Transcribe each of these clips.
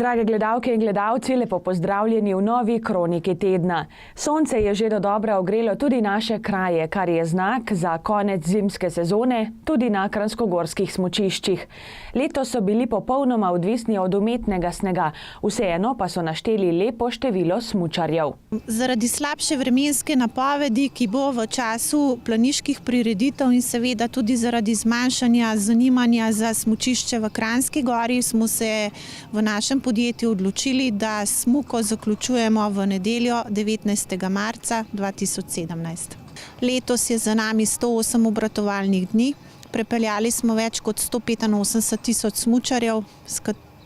Drage gledalke in gledalci, lepo pozdravljeni v novi kroniki tedna. Sonce je že dodobra ogrelo tudi naše kraje, kar je znak za konec zimske sezone, tudi na kranjskogorskih smučiščih. Letos so bili popolnoma odvisni od umetnega snega, vseeno pa so našteli lepo število smučarjev. Zaradi slabše vremenske napovedi, ki bo v času planiških prireditev in seveda tudi zaradi zmanjšanja zanimanja za smučišče v Kranjski Gori, smo se v našem podjetju odločili, da smuko zaključujemo v nedeljo 19. marca 2017. Letos je za nami 108 obratovalnih dni, prepeljali smo več kot 185.000 smučarjev,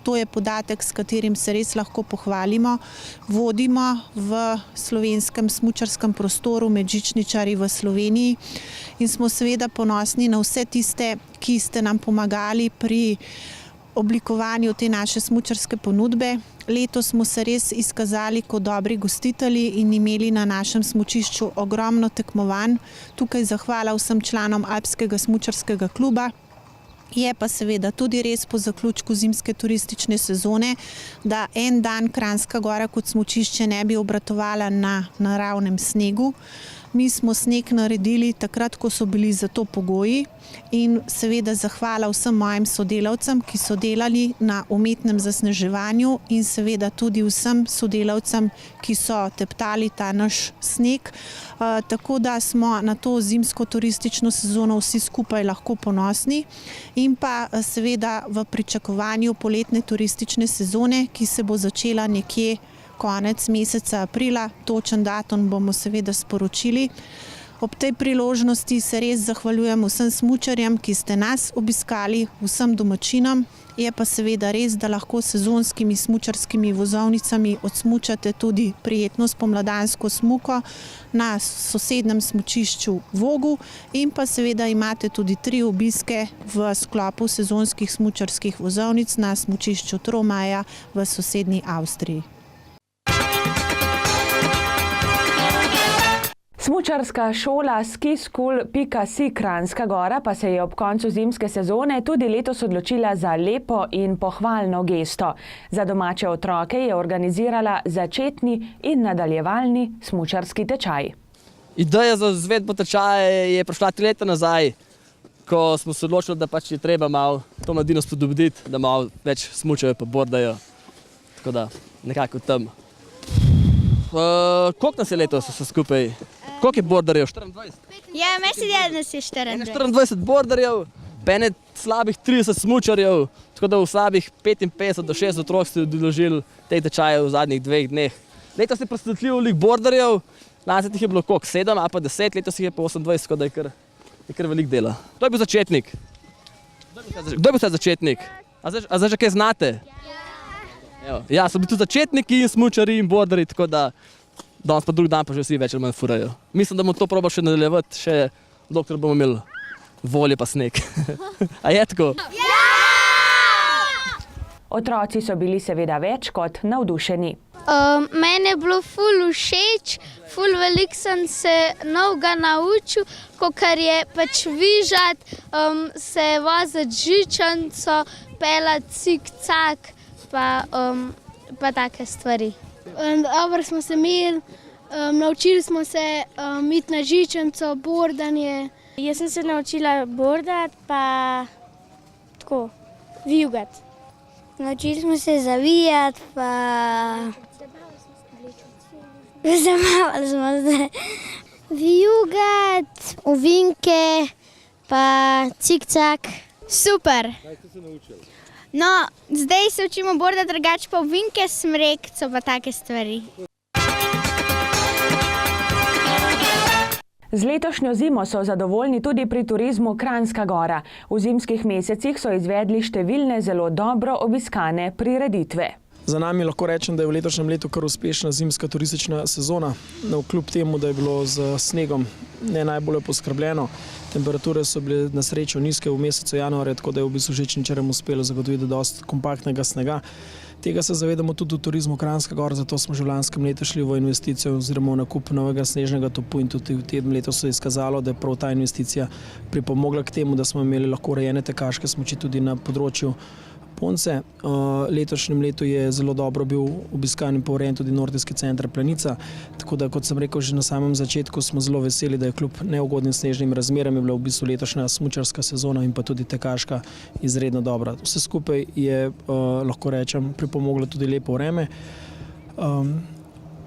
to je podatek, s katerim se res lahko pohvalimo. Vodimo v slovenskem smučarskem prostoru med žičničarji v Sloveniji in smo seveda ponosni na vse tiste, ki ste nam pomagali pri oblikovanju te naše smučarske ponudbe. Letos smo se res izkazali kot dobri gostitelji in imeli na našem smučišču ogromno tekmovanj. Tukaj zahvala vsem članom Alpskega smučarskega kluba. Je pa seveda tudi res po zaključku zimske turistične sezone, da en dan Kranjska Gora kot smučišče ne bi obratovala na naravnem snegu. Mi smo sneg naredili takrat, ko so bili za to pogoji in seveda zahvala vsem mojim sodelavcem, ki so delali na umetnem zasneževanju in seveda tudi vsem sodelavcem, ki so teptali ta naš sneg. Tako da smo na to zimsko turistično sezono vsi skupaj lahko ponosni in pa seveda v pričakovanju poletne turistične sezone, ki se bo začela nekje konec meseca aprila, točen datum bomo seveda sporočili. Ob tej priložnosti se res zahvaljujem vsem smučarjem, ki ste nas obiskali, vsem domačinom. Je pa seveda res, da lahko sezonskimi smučarskimi vozovnicami odsmučate tudi prijetno spomladansko smuko na sosednjem smučišču Vogu in pa seveda imate tudi 3 obiske v sklopu sezonskih smučarskih vozovnic na smučišču Tromaja v sosednji Avstriji. Smučarska šola skischool.si Kranjska Gora pa se je ob koncu zimske sezone tudi letos odločila za lepo in pohvalno gesto. Za domače otroke je organizirala začetni in nadaljevalni smučarski tečaj. Ideja za izvedbo tečaja je prišla 3 leta nazaj, ko smo se odločili, da pač je treba malo to mladino spodbuditi, da malo več smučajo pa bordajo. Tako da nekako tam. Koliko nas je letos vse skupaj? Koliko je borderjev? 24? Ja, mislim, da nas je 24. 24 borderjev, bene slabih 30 smučarjev, tako da v slabih 55 do 60 otrok ste odložili te tečaje v zadnjih 2 dneh. Letos je presenetljivo veliko borderjev, lani jih je bilo koliko, 7 ali pa 10, letos jih je pa 28, tako da je kar veliko dela. Kdo je bil začetnik? Kdo je bil začetnik? A zdaj že kaj znate? Ja, so bili tudi začetniki in smučari in borderji, tako da danes pa drug dan pa že vsi več ali manj furajo. Mislim, da bomo to probali še nadaljevati, še dokler bomo imeli volje pa sneg. A je tako? Ja! Otroci so bili seveda več kot navdušeni. Meni je bilo ful všeč, ful veliko sem se novega naučil, kakor je pač vižat, se voziti žičnico, pelati cik-cak, pa take stvari. Dobro smo se imeli, naučili smo se iti na žičnico, bordanje. Jaz sem se naučila bordati pa tako, vijugati. Naučili smo se zavijati pa zabavali smo se. Vijugati, ovinke pa cik-cak. Super! Kaj ste se naučili? No, zdaj se učimo bordati, drugače pa ovinke, smrekco pa take stvari. Z letošnjo zimo so zadovoljni tudi pri turizmu Kranjska Gora. V zimskih mesecih so izvedli številne zelo dobro obiskane prireditve. Za nami lahko rečem, da je v letošnjem letu kar uspešna zimska turistična sezona. Kljub temu, da je bilo z snegom ne najbolj poskrbljeno, temperature so bile na srečo nizke v mesecu januarja, tako da je v bistvu žičničarjem uspelo zagotoviti dosti kompaktnega snega. Tega se zavedamo tudi v turizmu Kranjska Gora, zato smo že v lanskem letu šli v investicijo oziroma v nakup novega snežnega topu in tudi v tem letu se je izkazalo, da je prav ta investicija pripomogla k temu, da smo imeli lahko urejene tekaške smuči tudi na področju Ponce. Letošnjem letu je zelo dobro bil obiskan in pourejen tudi Nordijski center Planica, tako da, kot sem rekel že na samem začetku, smo zelo veseli, da je kljub neugodnim snežnim razmeram je bila v bistvu letošnja smučarska sezona in pa tudi tekaška izredno dobra. Vse skupaj je, lahko rečem, pripomoglo tudi lepo vreme.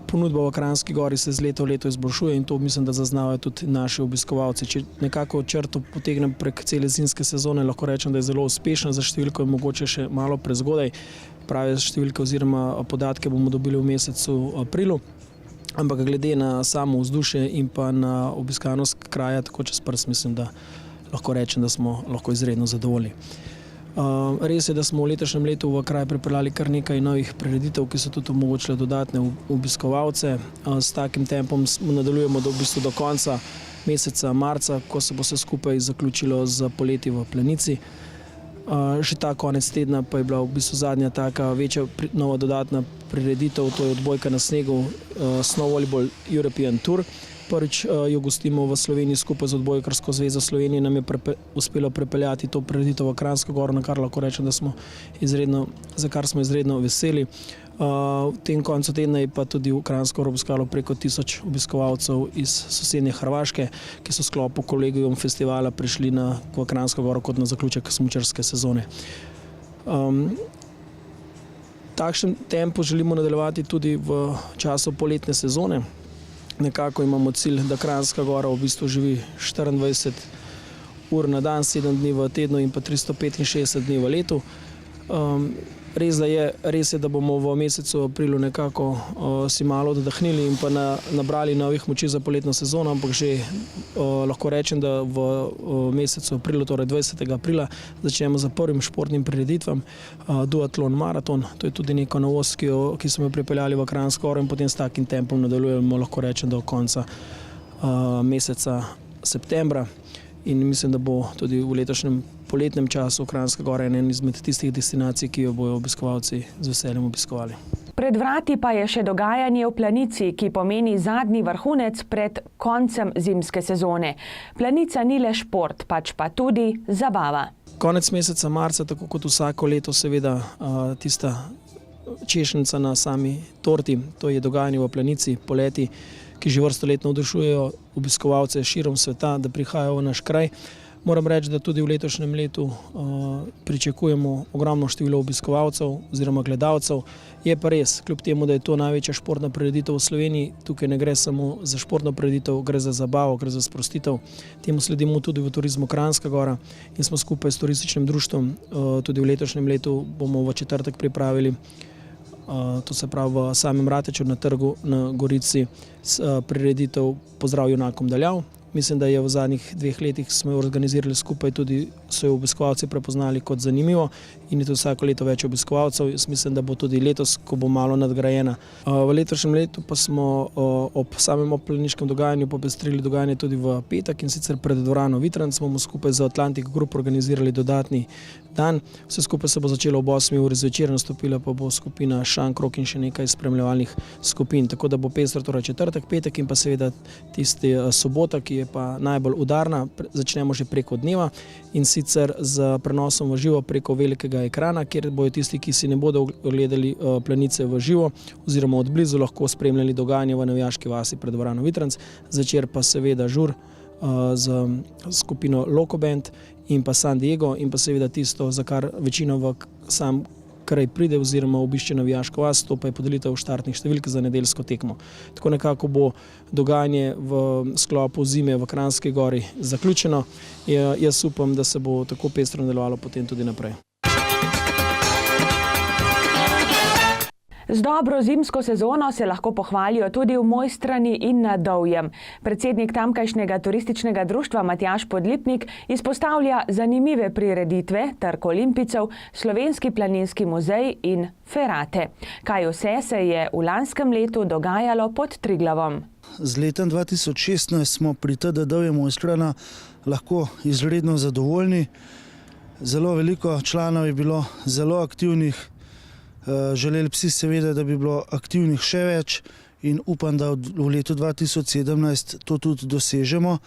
Ponudba v Kranjski Gori se z leta v leto izboljšuje in to mislim, da zaznavajo tudi naši obiskovalci. Če nekako črto potegnem prek cele zimske sezone, lahko rečem, da je zelo uspešna. Za številko je mogoče še malo prezgodaj. Prave številke oziroma podatke bomo dobili v mesecu aprilu. Ampak glede na samo vzdušje in pa na obiskanost kraja, tako čez prst, mislim, da lahko rečem, da smo lahko izredno zadovoljni. Res je, da smo v letošnjem letu v kraj pripeljali kar nekaj novih prireditev, ki so tudi omogočile dodatne obiskovalce. S takim tempom nadaljujemo do konca meseca marca, ko se bo vse skupaj zaključilo z poleti v Planici. Že ta konec tedna pa je bila v bistvu zadnja taka večja nova dodatna prireditev, to je odbojka na snegu Snow Volleyball European Tour. Prvič jo gostimo v Sloveniji skupaj z Odbojkarsko zvezo Slovenije. Nam je uspelo prepeljati to prireditev v Kranjsko Goro, na kar lahko rečem, da smo za kar smo izredno veseli. V tem koncu tedna je pa tudi v Kranjsko Goro obiskalo preko 1000 obiskovalcev iz sosednje Hrvaške, ki so v sklopu Collegium festivala prišli v Kranjsko Goro kot na zaključek smučarske sezone. Takšen tempo želimo nadaljevati tudi v času poletne sezone. Nekako imamo cilj, da Kranjska Gora v bistvu živi 24 ur na dan, 7 dni v tednu in pa 365 dni v letu. Res je, da bomo v mesecu aprilu nekako si malo oddahnili in pa nabrali novih moči za poletno sezono, ampak že lahko rečem, da v mesecu aprilu, torej 20. aprila, začnemo z prvim športnim prireditvam duatlon maraton. To je tudi neka novost, ki smo jo pripeljali v Kranjsko Goro in potem s takim tempom nadaljujemo, lahko rečem, do konca meseca septembra. In mislim, da bo tudi v letošnjem poletnem času Kranjska Gora ena izmed tistih destinacij, ki jo bojo obiskovalci z veseljem obiskovali. Pred vrati pa je še dogajanje v Planici, ki pomeni zadnji vrhunec pred koncem zimske sezone. Planica ni le šport, pač pa tudi zabava. Konec meseca marca, tako kot vsako leto, seveda tista češnjica na sami torti, to je dogajanje v Planici, poleti, ki že vrsto let navdušujejo obiskovalce širom sveta, da prihajajo v naš kraj. Moram reči, da tudi v letošnjem letu pričakujemo ogromno število obiskovalcev oziroma gledalcev. Je pa res, kljub temu, da je to največja športna prireditev v Sloveniji, tukaj ne gre samo za športno prireditev, gre za zabavo, gre za sprostitev. Temu sledimo tudi v Turizmu Kranjska Gora in smo skupaj s turističnim društvom tudi v letošnjem letu bomo v četrtek pripravili, to se pravi v samem Rateču na trgu na Gorici, prireditev Pozdrav junakom daljav. Mislim, da je v zadnjih 2 letih smo jo organizirali skupaj, tudi so jo obiskovalci prepoznali kot zanimivo in je to vsako leto več obiskovalcev. Jaz mislim, da bo tudi letos, ko bo malo nadgrajena. V letošnjem letu pa smo ob samem planiškem dogajanju popestrili dogajanje tudi v petek in sicer pred dvorano Vitranc bomo skupaj z Atlantic Group organizirali dodatni dan. Vse skupaj se bo začelo ob 8 uri zvečer, nastopila pa bo skupina Šankrok in še nekaj spremljevalnih skupin. Tako da bo pestro, torej četrtek, petek in pa seveda tisti sobota, ki je pa najbolj udarna, začnemo že preko dneva in sicer z prenosom v živo preko velikega ekrana, kjer bojo tisti, ki si ne bodo gledali Planice v živo oziroma od blizu, lahko spremljali dogajanje v Navijaški vasi pred dvorano Vitranc, zvečer pa seveda žur z skupino Loco Band in pa San Diego in pa seveda tisto, za kar večino v sam kraj pride oziroma obišče Navijaško vas, to pa je podelitev štartnih številk za nedeljsko tekmo. Tako nekako bo dogajanje v sklopu zime v Kranjski Gori zaključeno. Jaz upam, da se bo tako pestro nadaljevalo potem tudi naprej. Z dobro zimsko sezono se lahko pohvalijo tudi v Mojstrani in na Dovjem. Predsednik tamkajšnjega turističnega društva Matjaž Podlipnik izpostavlja zanimive prireditve, trg olimpijcev, Slovenski planinski muzej in ferate. Kaj vse se je v lanskem letu dogajalo pod Triglavom? Z letem 2016 smo pri TDD Mojstrana lahko izredno zadovoljni. Zelo veliko članov je bilo zelo aktivnih. Želeli bi si seveda, da bi bilo aktivnih še več in upam, da v letu 2017 to tudi dosežemo,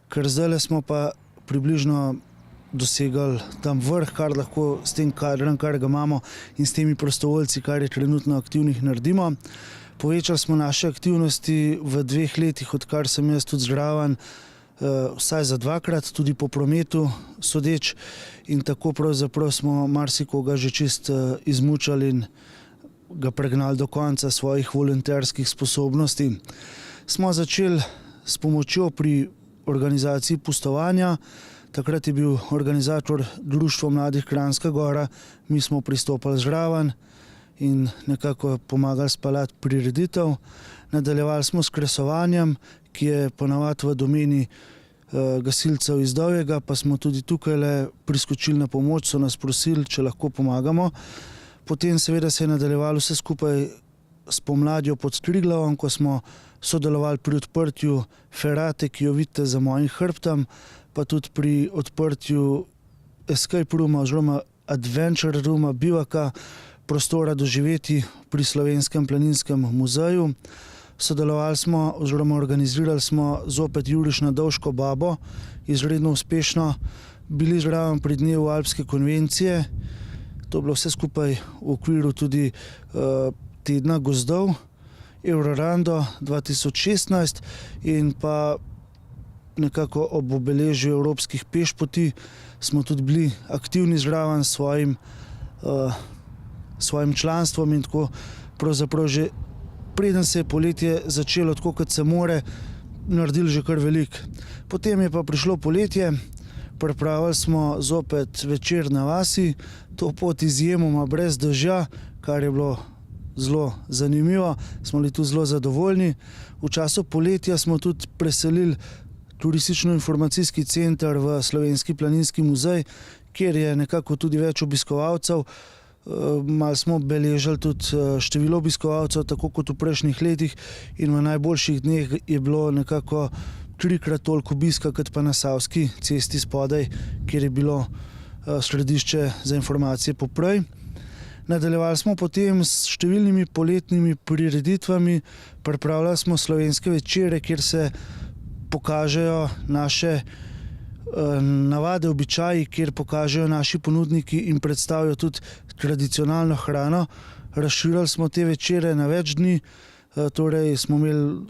ker zdaj smo pa približno dosegali tam vrh, kar lahko s tem kadrom, kar ga imamo in s temi prostovoljci, kar je trenutno aktivnih, naredimo. Povečali smo naše aktivnosti v 2 letih, odkar sem jaz tudi zraven, vsaj za 2-krat, tudi po prometu sodeč, in tako pravzaprav smo marsikoga že čist izmučali in ga pregnali do konca svojih volonterskih sposobnosti. Smo začeli s pomočjo pri organizaciji pustovanja. Takrat je bil organizator Društvo mladih Kranjska Gora, mi smo pristopili zraven in nekako pomagali speljati prireditev. Nadaljevali smo s kresovanjem, ki je ponavadi v domeni gasilcev iz Dovjega, pa smo tudi tukaj priskočili na pomoč, so nas prosili, če lahko pomagamo. Potem seveda se je nadaljevalo vse skupaj s pomladjo pod Triglavom, ko smo sodelovali pri odprtju ferate, ki jo vidite za mojim hrbtom, pa tudi pri odprtju escape rooma oziroma adventure rooma, bivaka, prostora doživeti pri Slovenskem planinskem muzeju. Sodelovali smo oziroma organizirali smo zopet juriš na Dovško babo, izredno uspešno, bili zraven pri dnevu Alpske konvencije. To je bilo vse skupaj v okviru tudi tedna gozdov, Eurorando 2016 in pa nekako ob obeležju evropskih pešpoti smo tudi bili aktivni zraven s svojim članstvom in tako pravzaprav že preden se je poletje začelo tako, kot se more, naredili že kar veliko. Potem je pa prišlo poletje, pripravili smo zopet večer na vasi, to pot izjemoma brez dežja, kar je bilo zelo zanimivo, smo bili tu zelo zadovoljni. V času poletja smo tudi preselili turistično-informacijski center v Slovenski planinski muzej, kjer je nekako tudi več obiskovalcev. Malo smo beležili tudi število obiskovalcev, tako kot v prejšnjih letih, in v najboljših dneh je bilo nekako 3-krat toliko obiska, kot pa na Savski cesti spodaj, kjer je bilo središče za informacije poprej. Nadaljevali smo potem s številnimi poletnimi prireditvami, pripravljali smo slovenske večere, kjer se pokažejo naše navade, običaji, kjer pokažejo naši ponudniki in predstavijo tudi tradicionalno hrano. Razširili smo te večere na več dni, torej smo imeli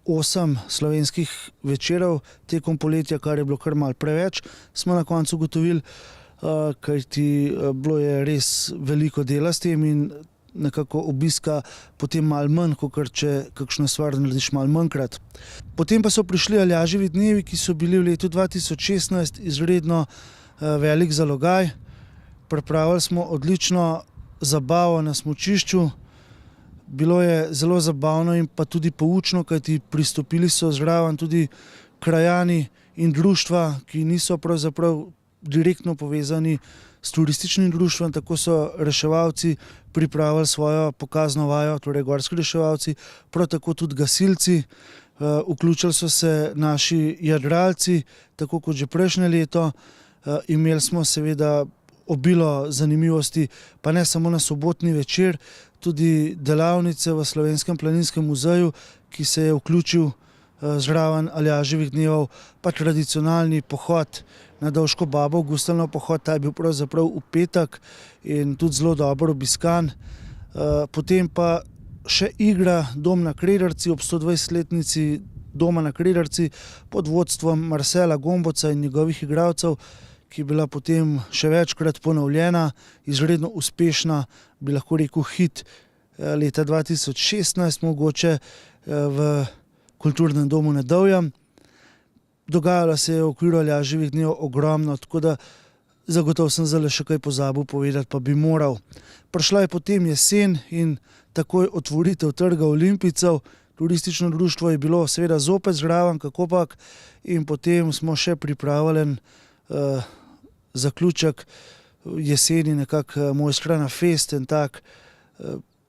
8 slovenskih večerov tekom poletja, kar je bilo kar malo preveč, smo na koncu ugotovili, kajti bilo je res veliko dela s tem in nekako obiska potem malo manj, kot če kakšno stvar narediš malo manjkrat. Potem pa so prišli Aljaževi dnevi, ki so bili v letu 2016 izredno velik zalogaj. Pripravili smo odlično zabavo na smučišču. Bilo je zelo zabavno in pa tudi poučno, kajti pristopili so zraven tudi krajani in društva, ki niso pravzaprav direktno povezani s turističnim društvom, tako so reševalci pripravili svojo pokazno vajo, torej gorski reševalci, prav tako tudi gasilci. Vključili so se naši jadralci, tako kot že prejšnje leto. Imeli smo seveda obilo zanimivosti, pa ne samo na sobotni večer, tudi delavnice v Slovenskem planinskem muzeju, ki se je vključil zraven Aljaževih dnevov, pa tradicionalni pohod na Dovško babo, Gustelnov pohod, ta je bil pravzaprav v petek in tudi zelo dobro obiskan. Potem pa še igra Dom na Krerarci ob 120-letnici Doma na Krerarci pod vodstvom Marcela Gomboca in njegovih igralcev, ki je bila potem še večkrat ponovljena, izredno uspešna, bi lahko rekel hit leta 2016, mogoče v Kulturnem domu na Dovjem. Dogajalo se je v okviru Aljaževih dnev ogromno, tako da zagotovo sem zdaj še kaj pozabil povedati, pa bi moral. Prišla je potem jesen in takoj otvoritev trga Olimpijcev. Turistično društvo je bilo seveda zopet zraven, kakopak, in potem smo še pripravili zaključek jeseni, nekako Mojstrana fest, en tak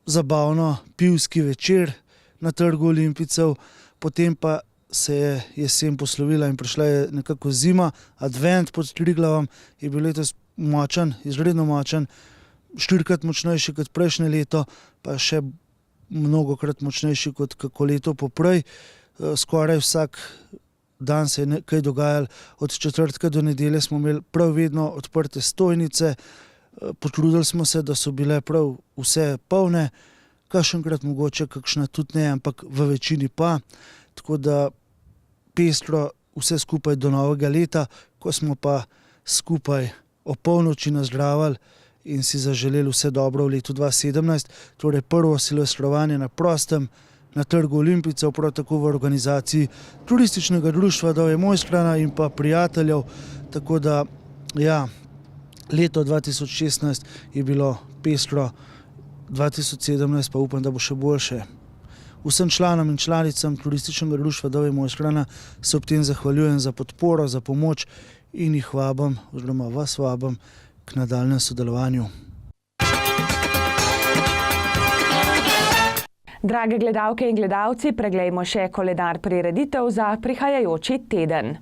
zabavno pivski večer na trgu Olimpijcev. Potem pa se je jesen poslovila in prišla je nekako zima, advent pod Triglavom je bil letos močan, izredno močan, 4-krat močnejši kot prejšnje leto, pa še mnogokrat močnejši kot kako leto poprej. Skoraj vsak dan se je kaj dogajalo. Od četrtka do nedelje smo imeli prav vedno odprte stojnice. Potrudili smo se, da so bile prav vse polne, kakšenkrat mogoče kakšna tudi ne, ampak v večini pa. Tako da pestro vse skupaj do novega leta, ko smo pa skupaj o polnoči nazdravili in si zaželeli vse dobro v letu 2017, torej prvo silvestrovanje na prostem, na trgu Olimpijcev, prav tako v organizaciji turističnega društva Dovje Mojstrana in pa prijateljev, tako da ja, leto 2016 je bilo pestro, 2017 pa upam, da bo še boljše. Vsem članom in članicam turističnega društva Dovje Mojstrana se ob tem zahvaljujem za podporo, za pomoč in jih vabim, oziroma vas vabim k nadaljnjem sodelovanju. Drage gledalke in gledalci, preglejmo še koledar prireditev za prihajajoči teden.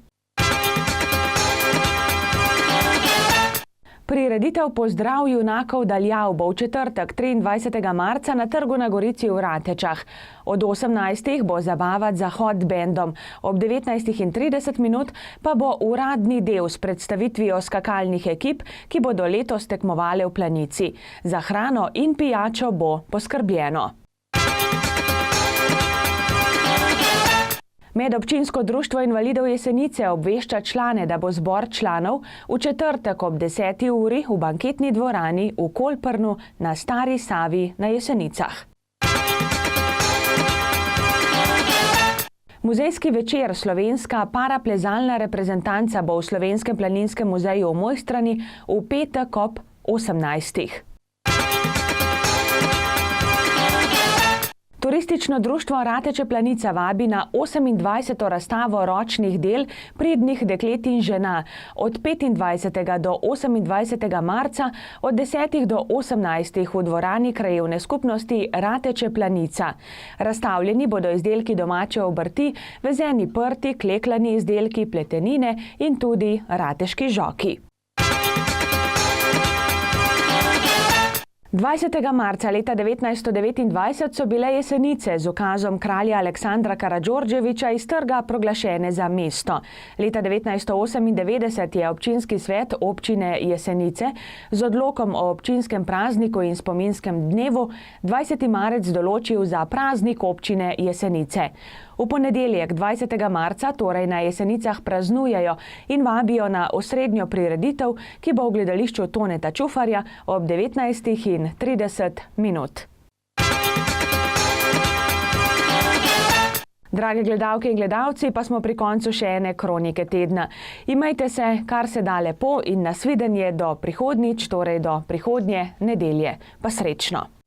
Prireditev Pozdrav junakov daljav bo v četrtek 23. marca na Trgu na Gorici v Ratečah. Od 18. bo zabavat za hot bendom, ob 19:30 pa bo uradni del s predstavitvijo skakalnih ekip, ki bodo letos tekmovale v Planici. Za hrano in pijačo bo poskrbljeno. Medobčinsko društvo invalidov Jesenice obvešča člane, da bo zbor članov v četrtek ob 10. uri v banketni dvorani v Kolprnu na Stari Savi na Jesenicah. Muzejski večer Slovenska paraplezalna reprezentanca bo v Slovenskem planinskem muzeju v Mojstrani v petek ob 18. Turistično društvo Rateče Planica vabi na 28. razstavo ročnih del pridnih deklet in žena od 25. do 28. marca od 10. do 18. v dvorani krajevne skupnosti Rateče Planica. Razstavljeni bodo izdelki domače obrti, vezeni prti, kleklani izdelki, pletenine in tudi rateški žoki. 20. marca leta 1929 so bile Jesenice z ukazom kralja Aleksandra Karađorđevića iz trga proglašene za mesto. Leta 1998 je občinski svet občine Jesenice z odlokom o občinskem prazniku in spominskem dnevu 20. marec določil za praznik občine Jesenice. V ponedeljek 20. marca torej na Jesenicah praznujejo in vabijo na osrednjo prireditev, ki bo v gledališču Toneta Čufarja ob 19:30. Drage gledalke in gledalci, pa smo pri koncu še ene kronike tedna. Imejte se kar se da lepo in nasvidenje do prihodnjič, torej do prihodnje nedelje. Pa srečno!